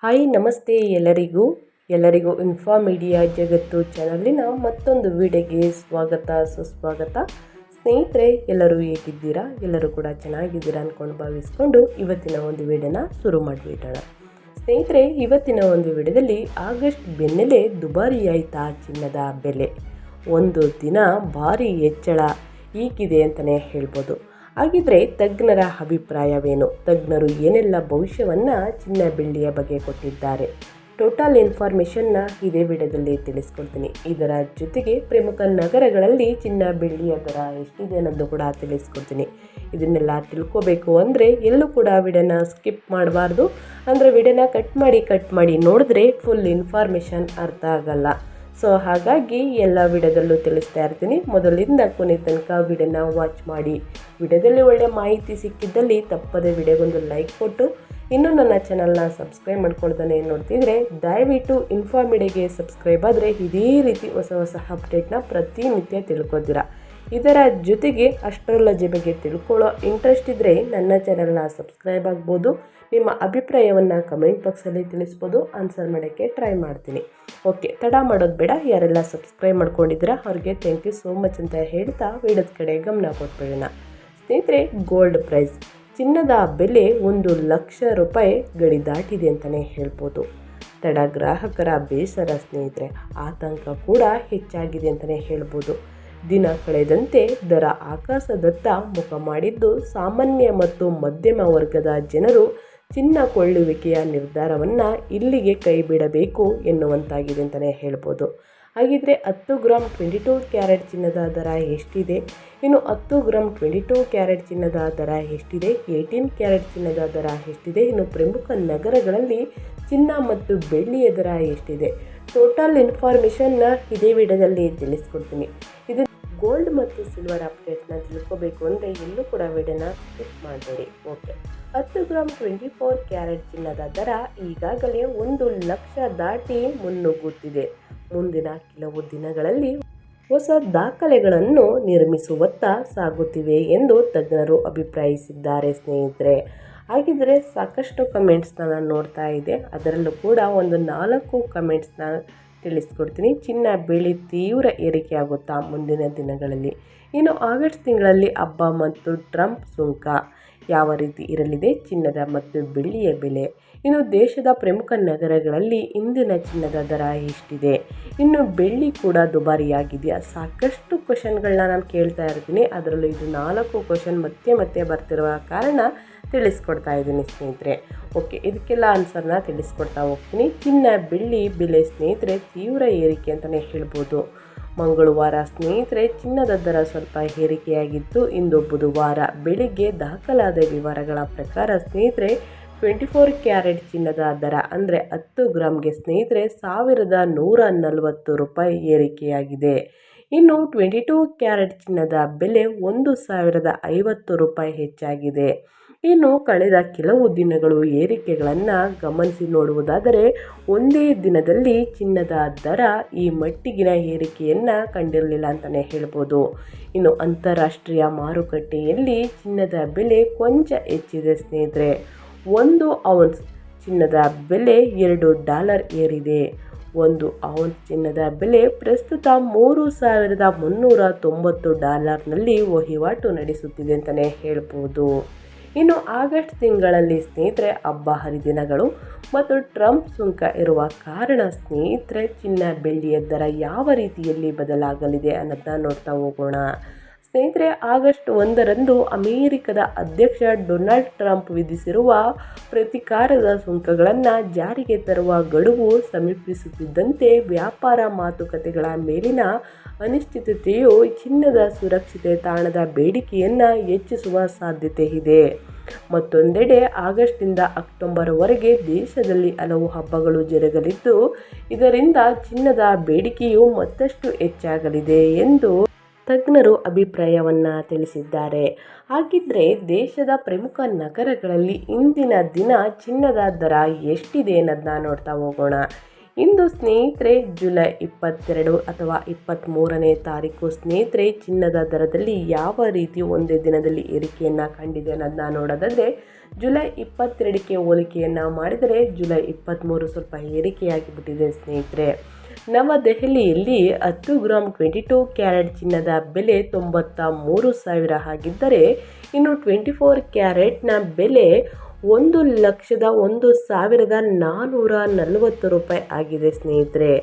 Hi ನಮಸ್ತೆ ಎಲ್ಲರಿಗೂ info media ಜಗತ್ತು ಚಾನಲಿನ ಮತ್ತೊಂದು ವಿಡಿಯೋಗೆ ಸ್ವಾಗತ ಸುಸ್ವಾಗತ. ಸ್ನೇಹಿತರೆ, ಎಲ್ಲರೂ ಹೇಗಿದ್ದೀರಾ? ಎಲ್ಲರೂ ಕೂಡ ಚೆನ್ನಾಗಿದ್ದೀರಾ ಅಂದ್ಕೊಂಡು ಭಾವಿಸ್ಕೊಂಡು ಇವತ್ತಿನ ಒಂದು ವಿಡಿಯೋನ ಶುರು ಮಾಡಿಬಿಡೋಣ. ಸ್ನೇಹಿತರೆ, ಇವತ್ತಿನ ಒಂದು ವಿಡಿಯೋದಲ್ಲಿ ಆಗಸ್ಟ್ ಬೆನ್ನಲ್ಲೇ ದುಬಾರಿಯಾಯಿತಾ ಚಿನ್ನದ ಬೆಲೆ, ಒಂದು ದಿನ ಭಾರಿ ಹೆಚ್ಚಳ ಹೀಗಿದೆ ಅಂತಲೇ ಹೇಳ್ಬೋದು. ಹಾಗಿದ್ರೆ ತಜ್ಞರ ಅಭಿಪ್ರಾಯವೇನು? ತಜ್ಞರು ಏನೆಲ್ಲ ಭವಿಷ್ಯವನ್ನು ಚಿನ್ನ ಬೆಳ್ಳಿಯ ಬಗ್ಗೆ ಕೊಟ್ಟಿದ್ದಾರೆ? ಟೋಟಲ್ ಇನ್ಫಾರ್ಮೇಷನ್ನ ಇದೇ ವಿಡಿಯೋದಲ್ಲಿ ತಿಳಿಸ್ಕೊಡ್ತೀನಿ. ಇದರ ಜೊತೆಗೆ ಪ್ರಮುಖ ನಗರಗಳಲ್ಲಿ ಚಿನ್ನ ಬೆಳ್ಳಿಯ ದರ ಎಷ್ಟಿದೆ ಅನ್ನೋದು ಕೂಡ ತಿಳಿಸ್ಕೊಡ್ತೀನಿ. ಇದನ್ನೆಲ್ಲ ತಿಳ್ಕೋಬೇಕು ಅಂದರೆ ಎಲ್ಲೂ ಕೂಡ ವಿಡಿಯೋನ ಸ್ಕಿಪ್ ಮಾಡಬಾರ್ದು. ಅಂದರೆ ವಿಡಿಯೋನ ಕಟ್ ಮಾಡಿ ನೋಡಿದ್ರೆ ಫುಲ್ ಇನ್ಫಾರ್ಮೇಷನ್ ಅರ್ಥ ಆಗಲ್ಲ. ಸೊ ಹಾಗಾಗಿ ಎಲ್ಲ ವಿಡಿಯೋದಲ್ಲೂ ತಿಳಿಸ್ತಾ ಇರ್ತೀನಿ. ಮೊದಲಿಂದ ಕೊನೆ ತನಕ ವಿಡಿಯೋನ ವಾಚ್ ಮಾಡಿ. ವಿಡಿಯೋದಲ್ಲಿ ಒಳ್ಳೆಯ ಮಾಹಿತಿ ಸಿಕ್ಕಿದ್ದಲ್ಲಿ ತಪ್ಪದೇ ವಿಡಿಯೋಗೊಂದು ಲೈಕ್ ಕೊಟ್ಟು, ಇನ್ನೂ ನನ್ನ ಚಾನಲ್ನ ಸಬ್ಸ್ಕ್ರೈಬ್ ಮಾಡ್ಕೊಳ್ತಾನೆ ನೋಡ್ತಿದ್ರೆ ದಯವಿಟ್ಟು ಇನ್ಫಾ ಮೀಡಿಯಾಗೆ ಸಬ್ಸ್ಕ್ರೈಬ್ ಆದರೆ ಇದೇ ರೀತಿ ಹೊಸ ಅಪ್ಡೇಟ್ನ ಪ್ರತಿನಿತ್ಯ ತಿಳ್ಕೊತೀರಾ. ಇದರ ಜೊತೆಗೆ ಅಸ್ಟ್ರಾಲಜಿ ಬಗ್ಗೆ ತಿಳ್ಕೊಳ್ಳೋ ಇಂಟ್ರೆಸ್ಟ್ ಇದ್ದರೆ ನನ್ನ ಚಾನಲ್ನ ಸಬ್ಸ್ಕ್ರೈಬ್ ಆಗ್ಬೋದು. ನಿಮ್ಮ ಅಭಿಪ್ರಾಯವನ್ನು ಕಮೆಂಟ್ ಬಾಕ್ಸಲ್ಲಿ ತಿಳಿಸ್ಬೋದು, ಆನ್ಸರ್ ಮಾಡೋಕ್ಕೆ ಟ್ರೈ ಮಾಡ್ತೀನಿ. ಓಕೆ, ತಡ ಮಾಡೋದು ಬೇಡ. ಯಾರೆಲ್ಲ ಸಬ್ಸ್ಕ್ರೈಬ್ ಮಾಡ್ಕೊಂಡಿದ್ದೀರಾ ಅವ್ರಿಗೆ ಥ್ಯಾಂಕ್ ಯು ಸೋ ಮಚ್ ಅಂತ ಹೇಳ್ತಾ ವಿಡಿಯೋದ ಕಡೆ ಗಮನ ಕೊಟ್ಬಿಡೋಣ. ಸ್ನೇಹಿತರೆ, ಗೋಲ್ಡ್ ಪ್ರೈಸ್, ಚಿನ್ನದ ಬೆಲೆ 1,00,000 ರೂಪಾಯಿ ಗಡಿ ದಾಟಿದೆ ಅಂತಲೇ ಹೇಳ್ಬೋದು. ತಡ ಗ್ರಾಹಕರ ಬೇಸರ ಸ್ನೇಹಿತರೆ, ಆತಂಕ ಕೂಡ ಹೆಚ್ಚಾಗಿದೆ ಅಂತಲೇ ಹೇಳ್ಬೋದು. ದಿನ ಕಳೆದಂತೆ ದರ ಆಕಾಶದತ್ತ ಮುಖ ಮಾಡಿದ್ದು, ಸಾಮಾನ್ಯ ಮತ್ತು ಮಧ್ಯಮ ವರ್ಗದ ಜನರು ಚಿನ್ನ ಕೊಳ್ಳುವಿಕೆಯ ನಿರ್ಧಾರವನ್ನು ಇಲ್ಲಿಗೆ ಕೈ ಬಿಡಬೇಕು ಎನ್ನುವಂತಾಗಿದೆ ಅಂತಲೇ ಹೇಳ್ಬೋದು. ಹಾಗಿದ್ರೆ 10 ಗ್ರಾಮ್ 22 ಕ್ಯಾರೆಟ್ ಚಿನ್ನದ ದರ ಎಷ್ಟಿದೆ? ಇನ್ನು 10 ಗ್ರಾಮ್ 22 ಕ್ಯಾರೆಟ್ ಚಿನ್ನದ ದರ ಎಷ್ಟಿದೆ? 18 ಕ್ಯಾರೆಟ್ ಚಿನ್ನದ ದರ ಎಷ್ಟಿದೆ? ಇನ್ನು ಪ್ರಮುಖ ನಗರಗಳಲ್ಲಿ ಚಿನ್ನ ಮತ್ತು ಬೆಳ್ಳಿಯ ದರ ಎಷ್ಟಿದೆ? ಟೋಟಲ್ ಇನ್ಫಾರ್ಮೇಷನ್ನ ಇದೇ ವಿಡಿಯೋದಲ್ಲಿ ತಿಳಿಸ್ಕೊಡ್ತೀನಿ. ಇದು ಗೋಲ್ಡ್ ಮತ್ತು ಸಿಲ್ವರ್ ಅಪ್ಡೇಟ್ನ ತಿಳ್ಕೋಬೇಕು ಅಂದರೆ ಎಲ್ಲೂ ಕೂಡ ವಿಡಿಯೋನ ಸ್ಕಿಪ್ ಮಾಡಬೇಡಿ. ಓಕೆ, 10 ಗ್ರಾಮ್ 24 ಕ್ಯಾರೆಟ್ ಚಿನ್ನದ ದರ ಈಗಾಗಲೇ 1,00,000 ದಾಟಿ ಮುನ್ನುಗ್ಗುತ್ತಿದೆ. ಮುಂದಿನ ಕೆಲವು ದಿನಗಳಲ್ಲಿ ಹೊಸ ದಾಖಲೆಗಳನ್ನು ನಿರ್ಮಿಸುವತ್ತ ಸಾಗುತ್ತಿವೆ ಎಂದು ತಜ್ಞರು ಅಭಿಪ್ರಾಯಿಸಿದ್ದಾರೆ ಸ್ನೇಹಿತರೆ. ಹಾಗಿದ್ರೆ ಸಾಕಷ್ಟು ಕಮೆಂಟ್ಸ್ನ ನಾನು ನೋಡ್ತಾ ಇದ್ದೆ. ಅದರಲ್ಲೂ ಕೂಡ ಒಂದು 4 ಕಮೆಂಟ್ಸ್ನ ತಿಳಿಸ್ಕೊಡ್ತೀನಿ. ಚಿನ್ನ ಬೆಳ್ಳಿ ತೀವ್ರ ಏರಿಕೆ ಆಗುತ್ತಾ ಮುಂದಿನ ದಿನಗಳಲ್ಲಿ? ಇನ್ನು ಆಗಸ್ಟ್ ತಿಂಗಳಲ್ಲಿ ಹಬ್ಬ ಮತ್ತು ಟ್ರಂಪ್ ಸುಂಕ ಯಾವ ರೀತಿ ಇರಲಿದೆ? ಚಿನ್ನದ ಮತ್ತು ಬೆಳ್ಳಿಯ ಬೆಲೆ, ಇನ್ನು ದೇಶದ ಪ್ರಮುಖ ನಗರಗಳಲ್ಲಿ ಇಂದಿನ ಚಿನ್ನದ ದರ ಎಷ್ಟಿದೆ? ಇನ್ನು ಬೆಳ್ಳಿ ಕೂಡ ದುಬಾರಿಯಾಗಿದೆಯಾ? ಸಾಕಷ್ಟು ಕ್ವಶನ್ಗಳನ್ನ ನಾನು ಕೇಳ್ತಾ ಇರ್ತೀನಿ. ಅದರಲ್ಲೂ ಇದು 4 ಕ್ವಶನ್ ಮತ್ತೆ ಬರ್ತಿರುವ ಕಾರಣ ತಿಳಿಸ್ಕೊಡ್ತಾ ಇದ್ದೀನಿ ಸ್ನೇಹಿತರೆ. ಓಕೆ, ಇದಕ್ಕೆಲ್ಲ ಆನ್ಸರ್ನ ತಿಳಿಸ್ಕೊಡ್ತಾ ಹೋಗ್ತೀನಿ. ಚಿನ್ನ ಬೆಳ್ಳಿ ಬೆಲೆ ಸ್ನೇಹಿತರೆ ತೀವ್ರ ಏರಿಕೆ ಅಂತಲೇ ಹೇಳ್ಬೋದು. ಮಂಗಳವಾರ ಸ್ನೇಹಿತರೆ ಚಿನ್ನದ ದರ ಸ್ವಲ್ಪ ಏರಿಕೆಯಾಗಿತ್ತು. ಇಂದು ಬುಧವಾರ ಬೆಳಿಗ್ಗೆ ದಾಖಲಾದ ವಿವರಗಳ ಪ್ರಕಾರ ಸ್ನೇಹಿತರೆ 24 ಕ್ಯಾರೆಟ್ ಚಿನ್ನದ ದರ ಅಂದರೆ 10 ಗ್ರಾಮ್ಗೆ ಸ್ನೇಹಿತರೆ 1,140 ರೂಪಾಯಿ ಏರಿಕೆಯಾಗಿದೆ. ಇನ್ನು 22 ಕ್ಯಾರೆಟ್ ಚಿನ್ನದ ಬೆಲೆ 1,050 ರೂಪಾಯಿ ಹೆಚ್ಚಾಗಿದೆ. ಇನ್ನು ಕಳೆದ ಕೆಲವು ದಿನಗಳು ಏರಿಕೆಗಳನ್ನು ಗಮನಿಸಿ ನೋಡುವುದಾದರೆ ಒಂದೇ ದಿನದಲ್ಲಿ ಚಿನ್ನದ ದರ ಈ ಮಟ್ಟಿಗಿನ ಏರಿಕೆಯನ್ನು ಕಂಡಿರಲಿಲ್ಲ ಅಂತಲೇ ಹೇಳ್ಬೋದು. ಇನ್ನು ಅಂತಾರಾಷ್ಟ್ರೀಯ ಮಾರುಕಟ್ಟೆಯಲ್ಲಿ ಚಿನ್ನದ ಬೆಲೆ ಕೊಂಚ ಹೆಚ್ಚಿದೆ ಸ್ನೇಹಿತರೆ. 1 ಔನ್ಸ್ ಚಿನ್ನದ ಬೆಲೆ $2 ಏರಿದೆ. 1 ಔನ್ಸ್ ಚಿನ್ನದ ಬೆಲೆ ಪ್ರಸ್ತುತ $3,390ನಲ್ಲಿ ವಹಿವಾಟು ನಡೆಸುತ್ತಿದೆ ಅಂತಲೇ ಹೇಳ್ಬೋದು. ಇನ್ನು ಆಗಸ್ಟ್ ತಿಂಗಳಲ್ಲಿ ಸ್ನೇಹಿತರೆ ಹಬ್ಬ ಹರಿದಿನಗಳು ಮತ್ತು ಟ್ರಂಪ್ ಸುಂಕ ಇರುವ ಕಾರಣ ಸ್ನೇಹಿತರೆ ಚಿನ್ನ ಬೆಳ್ಳಿಯ ದರ ಯಾವ ರೀತಿಯಲ್ಲಿ ಬದಲಾಗಲಿದೆ ಅನ್ನೋದನ್ನ ನೋಡ್ತಾ ಹೋಗೋಣ. ಸ್ನೇಹಿತರೆ, ಆಗಸ್ಟ್ 1ರಂದು ಅಮೆರಿಕದ ಅಧ್ಯಕ್ಷ ಡೊನಾಲ್ಡ್ ಟ್ರಂಪ್ ವಿಧಿಸಿರುವ ಪ್ರತೀಕಾರದ ಸುಂಕಗಳನ್ನು ಜಾರಿಗೆ ತರುವ ಗಡುವು ಸಮೀಪಿಸುತ್ತಿದ್ದಂತೆ ವ್ಯಾಪಾರ ಮಾತುಕತೆಗಳ ಮೇಲಿನ ಅನಿಶ್ಚಿತತೆಯು ಚಿನ್ನದ ಸುರಕ್ಷಿತ ತಾಣದ ಬೇಡಿಕೆಯನ್ನು ಹೆಚ್ಚಿಸುವ ಸಾಧ್ಯತೆ ಇದೆ. ಮತ್ತೊಂದೆಡೆ ಆಗಸ್ಟ್ನಿಂದ ಅಕ್ಟೋಬರ್ವರೆಗೆ ದೇಶದಲ್ಲಿ ಹಲವು ಹಬ್ಬಗಳು ಜರುಗಲಿದ್ದು, ಇದರಿಂದ ಚಿನ್ನದ ಬೇಡಿಕೆಯು ಮತ್ತಷ್ಟು ಹೆಚ್ಚಾಗಲಿದೆ ಎಂದು ತಜ್ಞರು ಅಭಿಪ್ರಾಯವನ್ನು ತಿಳಿಸಿದ್ದಾರೆ. ಹಾಗಿದ್ರೆ ದೇಶದ ಪ್ರಮುಖ ನಗರಗಳಲ್ಲಿ ಇಂದಿನ ದಿನ ಚಿನ್ನದ ದರ ಎಷ್ಟಿದೆ ಅನ್ನೋದನ್ನ ನೋಡ್ತಾ ಹೋಗೋಣ. ಇಂದು ಸ್ನೇಹಿತರೆ ಜುಲೈ 22 ಅಥವಾ 23ನೇ ತಾರೀಕು ಸ್ನೇಹಿತರೆ ಚಿನ್ನದ ದರದಲ್ಲಿ ಯಾವ ರೀತಿ ಒಂದೇ ದಿನದಲ್ಲಿ ಏರಿಕೆಯನ್ನು ಕಂಡಿದೆ ಅನ್ನೋದನ್ನ ನೋಡೋದಾದರೆ ಜುಲೈ 22ಕ್ಕೆ ಹೋಲಿಕೆಯನ್ನು ಮಾಡಿದರೆ ಜುಲೈ 23 ಸ್ವಲ್ಪ ಏರಿಕೆಯಾಗಿಬಿಟ್ಟಿದೆ ಸ್ನೇಹಿತರೆ. ನವದೆಹಲಿಯಲ್ಲಿ 10 ಗ್ರಾಮ್ 22 ಕ್ಯಾರೆಟ್ ಚಿನ್ನದ ಬೆಲೆ 93,000 ಆಗಿದ್ದರೆ ಇನ್ನು 24 ಕ್ಯಾರೆಟ್ನ ಬೆಲೆ 1,01,440 ರೂಪಾಯಿ ಆಗಿದೆ ಸ್ನೇಹಿತರೆ.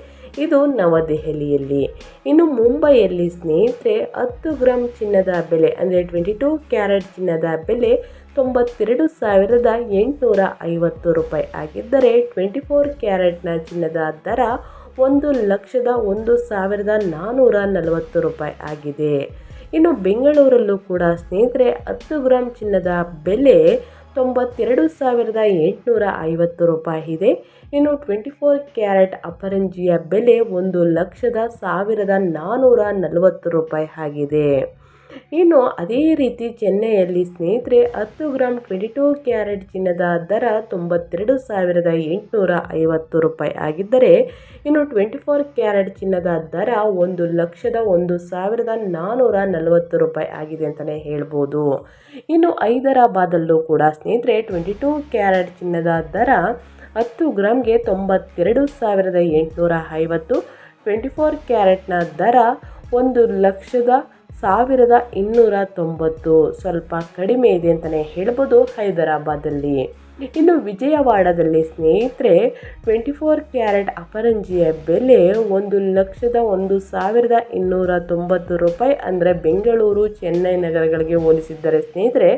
ಇದು ನವದೆಹಲಿಯಲ್ಲಿ. ಇನ್ನು ಮುಂಬೈಯಲ್ಲಿ ಸ್ನೇಹಿತರೆ 10 ಗ್ರಾಮ್ ಚಿನ್ನದ ಬೆಲೆ ಅಂದರೆ 22 ಕ್ಯಾರೆಟ್ ಚಿನ್ನದ ಬೆಲೆ 92,850 ರೂಪಾಯಿ ಆಗಿದ್ದರೆ 24 ಕ್ಯಾರೆಟ್ನ ಚಿನ್ನದ ದರ 1,01,440 ರೂಪಾಯಿ ಆಗಿದೆ. ಇನ್ನು ಬೆಂಗಳೂರಲ್ಲೂ ಕೂಡ ಸ್ನೇಹಿತರೆ 10 ಗ್ರಾಮ್ ಚಿನ್ನದ ಬೆಲೆ 92,850 ರೂಪಾಯಿ ಇದೆ. ಇನ್ನು 24 ಕ್ಯಾರೆಟ್ ಅಪರಂಜಿಯ ಬೆಲೆ 1,01,440 ರೂಪಾಯಿ ಆಗಿದೆ. ಇನ್ನು ಅದೇ ರೀತಿ ಚೆನ್ನೈಯಲ್ಲಿ ಸ್ನೇಹಿತರೆ 10 ಗ್ರಾಮ್ 22 ಕ್ಯಾರೆಟ್ ಚಿನ್ನದ ದರ 92,850 ರೂಪಾಯಿ ಆಗಿದ್ದರೆ ಇನ್ನು 24 ಕ್ಯಾರೆಟ್ ಚಿನ್ನದ ದರ 1,01,440 ರೂಪಾಯಿ ಆಗಿದೆ ಅಂತಲೇ ಹೇಳ್ಬೋದು. ಇನ್ನು ಹೈದರಾಬಾದಲ್ಲೂ ಕೂಡ ಸ್ನೇಹಿತರೆ 22 ಕ್ಯಾರೆಟ್ ಚಿನ್ನದ ದರ 10 ಗ್ರಾಮ್ಗೆ 92,850, 24 ಕ್ಯಾರೆಟ್ನ ದರ 1,01,290, ಸ್ವಲ್ಪ ಕಡಿಮೆ ಇದೆ ಅಂತಲೇ ಹೇಳ್ಬೋದು ಹೈದರಾಬಾದಲ್ಲಿ. ಇನ್ನು ವಿಜಯವಾಡದಲ್ಲಿ ಸ್ನೇಹಿತರೆ 24 ಕ್ಯಾರೆಟ್ ಅಪರಂಜಿಯ ಬೆಲೆ 1,01,290 ರೂಪಾಯಿ. ಅಂದರೆ ಬೆಂಗಳೂರು ಚೆನ್ನೈ ನಗರಗಳಿಗೆ ಹೋಲಿಸಿದ್ದರೆ ಸ್ನೇಹಿತರೆ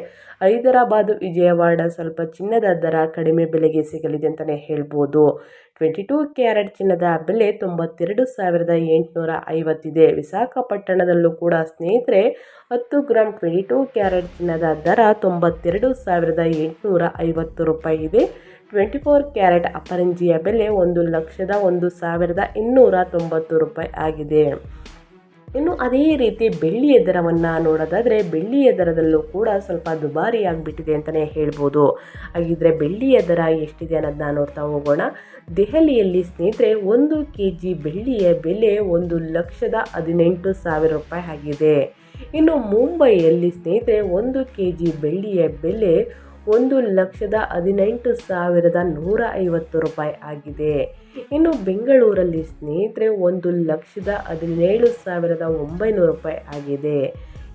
ಹೈದರಾಬಾದ್ ವಿಜಯವಾಡ ಸ್ವಲ್ಪ ಚಿನ್ನದ ದರ ಕಡಿಮೆ ಬೆಲೆಗೆ ಸಿಗಲಿದೆ ಅಂತಲೇ ಹೇಳ್ಬೋದು. 22 ಕ್ಯಾರೆಟ್ ಚಿನ್ನದ ಬೆಲೆ 92,850 ಇದೆ. ವಿಶಾಖಪಟ್ಟಣದಲ್ಲೂ ಕೂಡ ಸ್ನೇಹಿತರೆ 10 ಗ್ರಾಮ್ 22 ಕ್ಯಾರೆಟ್ ಚಿನ್ನದ ದರ 92,850 ರೂಪಾಯಿ ಇದೆ. 24 ಕ್ಯಾರೆಟ್ ಅಪರಂಜಿಯ ಬೆಲೆ 1,01,290 ರೂಪಾಯಿ ಆಗಿದೆ. ಇನ್ನು ಅದೇ ರೀತಿ ಬೆಳ್ಳಿಯ ದರವನ್ನು ನೋಡೋದಾದರೆ ಬೆಳ್ಳಿಯ ದರದಲ್ಲೂ ಕೂಡ ಸ್ವಲ್ಪ ದುಬಾರಿ ಆಗಿಬಿಟ್ಟಿದೆ ಅಂತಲೇ ಹೇಳ್ಬೋದು. ಹಾಗಿದ್ರೆ ಬೆಳ್ಳಿಯ ದರ ಎಷ್ಟಿದೆ ಅನ್ನೋದನ್ನ ನೋಡ್ತಾ ಹೋಗೋಣ. ದೆಹಲಿಯಲ್ಲಿ ಸ್ನೇಹಿತರೆ 1 kg ಬೆಳ್ಳಿಯ ಬೆಲೆ 1,18,000 ರೂಪಾಯಿ ಆಗಿದೆ. ಇನ್ನು ಮುಂಬೈಯಲ್ಲಿ ಸ್ನೇಹಿತರೆ 1 kg ಬೆಳ್ಳಿಯ ಬೆಲೆ 1,18,150 ರೂಪಾಯಿ ಆಗಿದೆ. ಇನ್ನು ಬೆಂಗಳೂರಲ್ಲಿ ಸ್ನೇಹಿತರೆ 1,17,900 ರೂಪಾಯಿ ಆಗಿದೆ.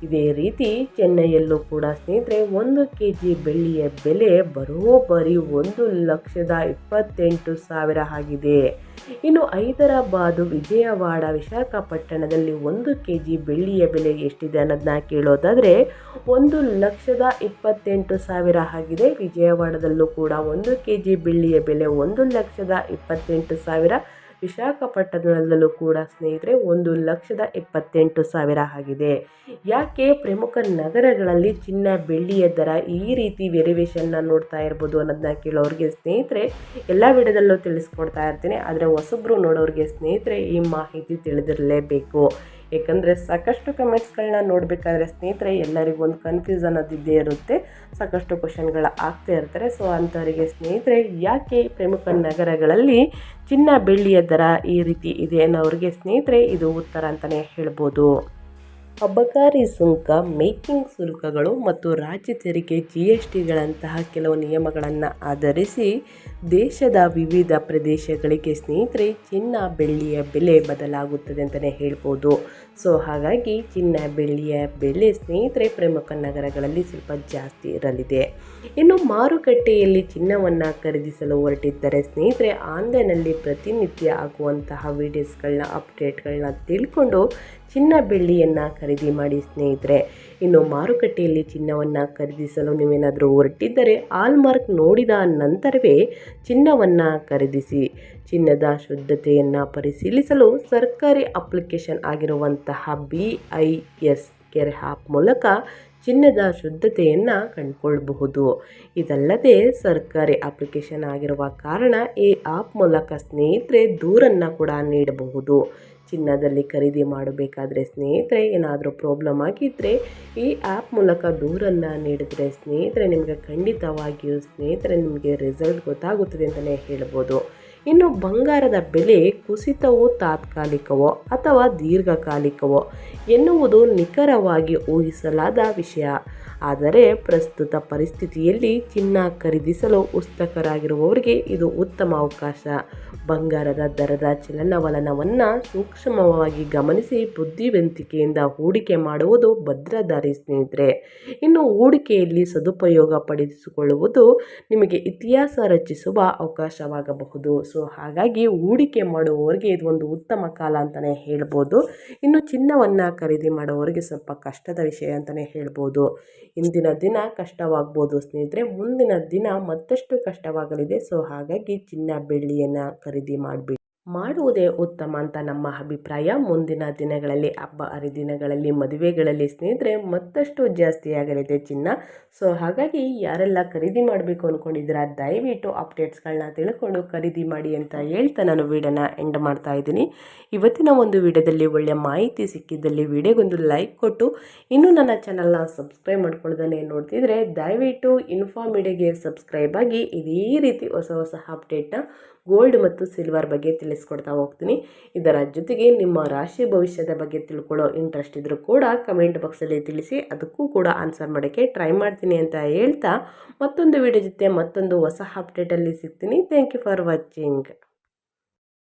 ಇದೇ ರೀತಿ ಚೆನ್ನೈಯಲ್ಲೂ ಕೂಡ ಸ್ನೇಹಿತರೆ 1 kg ಬೆಳ್ಳಿಯ ಬೆಲೆ ಬರೋಬ್ಬರಿ 1,28,000 ಆಗಿದೆ. ಇನ್ನು ಹೈದರಾಬಾದು ವಿಜಯವಾಡ ವಿಶಾಖಪಟ್ಟಣದಲ್ಲಿ 1 kg ಬೆಳ್ಳಿಯ ಬೆಲೆ ಎಷ್ಟಿದೆ ಅನ್ನೋದನ್ನ ಕೇಳೋದಾದರೆ 1,28,000 ಆಗಿದೆ. ವಿಜಯವಾಡದಲ್ಲೂ ಕೂಡ 1 kg ಬೆಳ್ಳಿಯ ಬೆಲೆ 1,28,000, ವಿಶಾಖಪಟ್ಟಣದಲ್ಲೂ ಕೂಡ ಸ್ನೇಹಿತರೆ 1,28,000 ಆಗಿದೆ. ಯಾಕೆ ಪ್ರಮುಖ ನಗರಗಳಲ್ಲಿ ಚಿನ್ನ ಬೆಳ್ಳಿಯ ದರ ಈ ರೀತಿ ವೇರಿಯೇಷನ್ನ ನೋಡ್ತಾ ಇರ್ಬೋದು ಅನ್ನೋದನ್ನ ಕೇಳೋರಿಗೆ ಸ್ನೇಹಿತರೆ ಎಲ್ಲ ವಿಡಿಯೋದಲ್ಲೂ ತಿಳಿಸ್ಕೊಡ್ತಾ ಇರ್ತೀನಿ. ಆದರೆ ಹೊಸಬ್ರು ನೋಡೋರಿಗೆ ಸ್ನೇಹಿತರೆ ಈ ಮಾಹಿತಿ ತಿಳಿದಿರಲೇಬೇಕು. ಏಕೆಂದರೆ ಸಾಕಷ್ಟು ಕಮೆಂಟ್ಸ್ಗಳನ್ನ ನೋಡಬೇಕಾದ್ರೆ ಸ್ನೇಹಿತರೆ ಎಲ್ಲರಿಗೂ ಒಂದು ಕನ್ಫ್ಯೂಸನ್ ಅದಿದ್ದೇ ಇರುತ್ತೆ, ಸಾಕಷ್ಟು ಕ್ವಶನ್ಗಳು ಆಗ್ತಾ ಇರ್ತಾರೆ. ಸೊ ಅಂಥವರಿಗೆ ಸ್ನೇಹಿತರೆ ಯಾಕೆ ಪ್ರಮುಖ ನಗರಗಳಲ್ಲಿ ಚಿನ್ನ ಬೆಳ್ಳಿಯ ದರ ಈ ರೀತಿ ಇದೆ ಅನ್ನೋರಿಗೆ ಸ್ನೇಹಿತರೆ ಇದು ಉತ್ತರ ಅಂತಲೇ ಹೇಳ್ಬೋದು. ಅಬಕಾರಿ ಸುಂಕ, ಮೇಕಿಂಗ್ ಶುಲ್ಕಗಳು ಮತ್ತು ರಾಜ್ಯ ತೆರಿಗೆ GSTಗಳಂತಹ ಕೆಲವು ನಿಯಮಗಳನ್ನು ಆಧರಿಸಿ ದೇಶದ ವಿವಿಧ ಪ್ರದೇಶಗಳಿಗೆ ಸ್ನೇಹಿತರೆ ಚಿನ್ನ ಬೆಳ್ಳಿಯ ಬೆಲೆ ಬದಲಾಗುತ್ತದೆ ಅಂತಲೇ ಹೇಳ್ಬೋದು. ಸೊ ಹಾಗಾಗಿ ಚಿನ್ನ ಬೆಳ್ಳಿಯ ಬೆಲೆ ಸ್ನೇಹಿತರೆ ಪ್ರಮುಖ ನಗರಗಳಲ್ಲಿ ಸ್ವಲ್ಪ ಜಾಸ್ತಿ ಇರಲಿದೆ. ಇನ್ನು ಮಾರುಕಟ್ಟೆಯಲ್ಲಿ ಚಿನ್ನವನ್ನು ಖರೀದಿಸಲು ಹೊರಟಿದ್ದರೆ ಸ್ನೇಹಿತರೆ ಆನ್ಲೈನಲ್ಲಿ ಪ್ರತಿನಿತ್ಯ ಆಗುವಂತಹ ವೀಡಿಯೋಸ್ಗಳನ್ನ ಅಪ್ಡೇಟ್ಗಳನ್ನ ತಿಳ್ಕೊಂಡು ಚಿನ್ನ ಬೆಳ್ಳಿಯನ್ನು ಖರೀದಿ ಮಾಡಿ ಸ್ನೇಹಿತರೆ. ಇನ್ನು ಮಾರುಕಟ್ಟೆಯಲ್ಲಿ ಚಿನ್ನವನ್ನು ಖರೀದಿಸಲು ನೀವೇನಾದರೂ ಹೊರಟಿದ್ದರೆ ಹಾಲ್ಮಾರ್ಕ್ ನೋಡಿದ ನಂತರವೇ ಚಿನ್ನವನ್ನು ಖರೀದಿಸಿ. ಚಿನ್ನದ ಶುದ್ಧತೆಯನ್ನು ಪರಿಶೀಲಿಸಲು ಸರ್ಕಾರಿ ಅಪ್ಲಿಕೇಶನ್ ಆಗಿರುವಂತಹ BIS ಕೆರೆ ಆ್ಯಪ್ ಮೂಲಕ ಚಿನ್ನದ ಶುದ್ಧತೆಯನ್ನು ಕಂಡುಕೊಳ್ಳಬಹುದು. ಇದಲ್ಲದೆ ಸರ್ಕಾರಿ ಅಪ್ಲಿಕೇಶನ್ ಆಗಿರುವ ಕಾರಣ ಈ ಆ್ಯಪ್ ಮೂಲಕ ಸ್ನೇಹಿತರೆ ದೂರನ್ನು ಕೂಡ ನೀಡಬಹುದು. ಚಿನ್ನದಲ್ಲಿ ಖರೀದಿ ಮಾಡಬೇಕಾದ್ರೆ ಸ್ನೇಹಿತರೆ ಏನಾದರೂ ಪ್ರಾಬ್ಲಮ್ ಆಗಿದ್ದರೆ ಈ ಆ್ಯಪ್ ಮೂಲಕ ದೂರನ್ನು ನೀಡಿದರೆ ಸ್ನೇಹಿತರೆ ನಿಮಗೆ ಖಂಡಿತವಾಗಿಯೂ ಸ್ನೇಹಿತರೆ ನಿಮಗೆ ರಿಸಲ್ಟ್ ಗೊತ್ತಾಗುತ್ತದೆ ಅಂತಲೇ ಹೇಳ್ಬೋದು. ಇನ್ನು ಬಂಗಾರದ ಬೆಲೆ ಕುಸಿತವು ತಾತ್ಕಾಲಿಕವೋ ಅಥವಾ ದೀರ್ಘಕಾಲಿಕವೋ ಎನ್ನುವುದು ನಿಖರವಾಗಿ ಊಹಿಸಲಾದ ವಿಷಯ. ಆದರೆ ಪ್ರಸ್ತುತ ಪರಿಸ್ಥಿತಿಯಲ್ಲಿ ಚಿನ್ನ ಖರೀದಿಸಲು ಉತ್ಸುಕರಾಗಿರುವವರಿಗೆ ಇದು ಉತ್ತಮ ಅವಕಾಶ. ಬಂಗಾರದ ದರದ ಚಲನವಲನವನ್ನು ಸೂಕ್ಷ್ಮವಾಗಿ ಗಮನಿಸಿ ಬುದ್ಧಿವಂತಿಕೆಯಿಂದ ಹೂಡಿಕೆ ಮಾಡುವುದು ಭದ್ರದಾರಿ ಸ್ನೇಹಿತರೆ. ಇನ್ನು ಹೂಡಿಕೆಯಲ್ಲಿ ಸದುಪಯೋಗ ಪಡಿಸಿಕೊಳ್ಳುವುದು ನಿಮಗೆ ಇತಿಹಾಸ ರಚಿಸುವ ಅವಕಾಶವಾಗಬಹುದು. ಹಾಗಾಗಿ ಹೂಡಿಕೆ ಮಾಡುವವರಿಗೆ ಇದು ಒಂದು ಉತ್ತಮ ಕಾಲ ಅಂತಲೇ ಹೇಳ್ಬೋದು. ಇನ್ನು ಚಿನ್ನವನ್ನು ಖರೀದಿ ಮಾಡುವವರಿಗೆ ಸ್ವಲ್ಪ ಕಷ್ಟದ ವಿಷಯ ಅಂತಲೇ ಹೇಳ್ಬೋದು. ಇಂದಿನ ದಿನ ಕಷ್ಟವಾಗ್ಬೋದು ಸ್ನೇಹಿತರೆ, ಮುಂದಿನ ದಿನ ಮತ್ತಷ್ಟು ಕಷ್ಟವಾಗಲಿದೆ. ಹಾಗಾಗಿ ಚಿನ್ನ ಬೆಳ್ಳಿಯನ್ನು ಖರೀದಿ ಮಾಡುವುದೇ ಉತ್ತಮ ಅಂತ ನಮ್ಮ ಅಭಿಪ್ರಾಯ. ಮುಂದಿನ ದಿನಗಳಲ್ಲಿ ಹಬ್ಬ ಹರಿದಿನಗಳಲ್ಲಿ ಮದುವೆಗಳಲ್ಲಿ ಸ್ನೇಹಿತರೆ ಮತ್ತಷ್ಟು ಜಾಸ್ತಿ ಆಗಲಿದೆ ಚಿನ್ನ. ಹಾಗಾಗಿ ಯಾರೆಲ್ಲ ಖರೀದಿ ಮಾಡಬೇಕು ಅಂದ್ಕೊಂಡಿದ್ದೀರಾ ದಯವಿಟ್ಟು ಅಪ್ಡೇಟ್ಸ್ಗಳನ್ನ ತಿಳ್ಕೊಂಡು ಖರೀದಿ ಮಾಡಿ ಅಂತ ಹೇಳ್ತಾ ನಾನು ವಿಡಿಯೋನ ಎಂಡ್ ಮಾಡ್ತಾ ಇದ್ದೀನಿ. ಇವತ್ತಿನ ಒಂದು ವಿಡಿಯೋದಲ್ಲಿ ಒಳ್ಳೆಯ ಮಾಹಿತಿ ಸಿಕ್ಕಿದ್ದಲ್ಲಿ ವಿಡಿಯೋಗೊಂದು ಲೈಕ್ ಕೊಟ್ಟು ಇನ್ನೂ ನನ್ನ ಚಾನಲ್ನ ಸಬ್ಸ್ಕ್ರೈಬ್ ಮಾಡ್ಕೊಳ್ದೇ ನೋಡ್ತಿದ್ರೆ ದಯವಿಟ್ಟು ಇನ್ಫಾ ಮೀಡಿಯಾಗೆ ಸಬ್ಸ್ಕ್ರೈಬ್ ಆಗಿ ಇದೇ ರೀತಿ ಹೊಸ ಹೊಸ ಅಪ್ಡೇಟ್ನ ಗೋಲ್ಡ್ ಮತ್ತು ಸಿಲ್ವರ್ ಬಗ್ಗೆ ತಿಳಿಸ್ಕೊಡ್ತಾ ಹೋಗ್ತೀನಿ. ಇದರ ಜೊತೆಗೆ ನಿಮ್ಮ ರಾಶಿ ಭವಿಷ್ಯದ ಬಗ್ಗೆ ತಿಳ್ಕೊಳ್ಳೋ ಇಂಟ್ರೆಸ್ಟ್ ಇದ್ರೂ ಕೂಡ ಕಮೆಂಟ್ ಬಾಕ್ಸಲ್ಲಿ ತಿಳಿಸಿ, ಅದಕ್ಕೂ ಕೂಡ ಆನ್ಸರ್ ಮಾಡೋಕ್ಕೆ ಟ್ರೈ ಮಾಡ್ತೀನಿ ಅಂತ ಹೇಳ್ತಾ ಮತ್ತೊಂದು ವಿಡಿಯೋ ಜೊತೆ ಮತ್ತೊಂದು ಹೊಸ ಅಪ್ಡೇಟಲ್ಲಿ ಸಿಗ್ತೀನಿ. Thank you for watching.